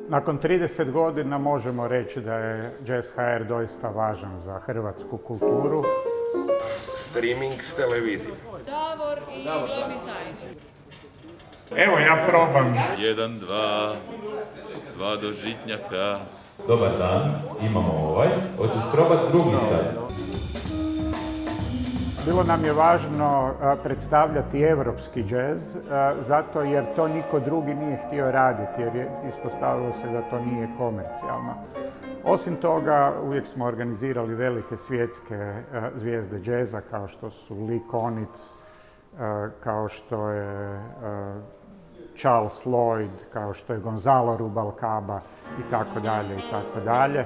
Nakon 30 godina možemo reći da je Jazz HR doista važan za hrvatsku kulturu. Streaming s televizije. Davor i glavni tajnik. Evo ja probam. 1, 2, 2 do žitnjaka. Dobar dan, imamo ovaj. Hoćeš probati drugi sad? Bilo nam je važno predstavljati evropski džez, zato jer to niko drugi nije htio raditi, jer je ispostavilo se da to nije komercijalno. Osim toga, uvijek smo organizirali velike svjetske zvijezde džeza, kao što su Lee Konitz, kao što je Charles Lloyd, kao što je Gonzalo Rubalcaba i tako dalje, i tako dalje.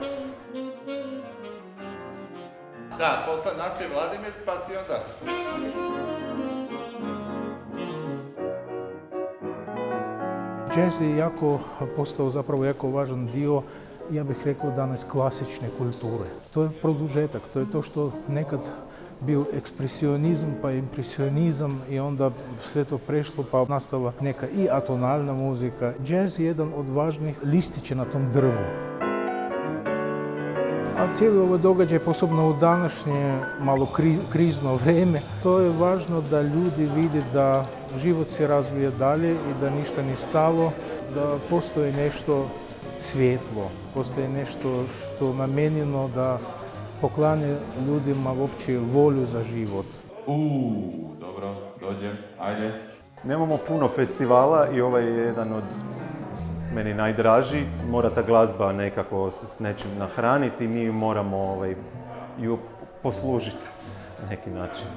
Da, posle nas je Vladimir, pa si onda. Jazz je postao zapravo jako važan dio, ja bih rekao danas, klasične kulture. To je produžetak, to je to što nekad bio ekspresionizam pa impresionizam i onda sve to prešlo pa nastala neka i atonalna muzika. Jazz je jedan od važnih listića na tom drvu. A cijeli ovaj događaj, posebno u današnje malo krizno vrijeme, to je važno da ljudi vide da život se razvija dalje i da ništa nije stalo, da postoji nešto svjetlo, postoji nešto što je namijenjeno da poklanja ljudima uopće volju za život. Dobro, dođem, ajde. Nemamo puno festivala i ovaj je jedan od meni najdraži. Mora ta glazba nekako s nečim nahraniti i mi moramo ju poslužiti na neki način.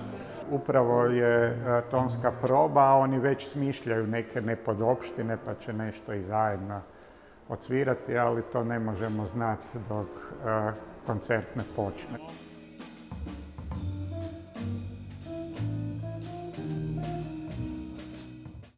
Upravo je tonska proba, a oni već smišljaju neke nepodopštine pa će nešto i zajedno odsvirati, ali to ne možemo znati dok koncert ne počne.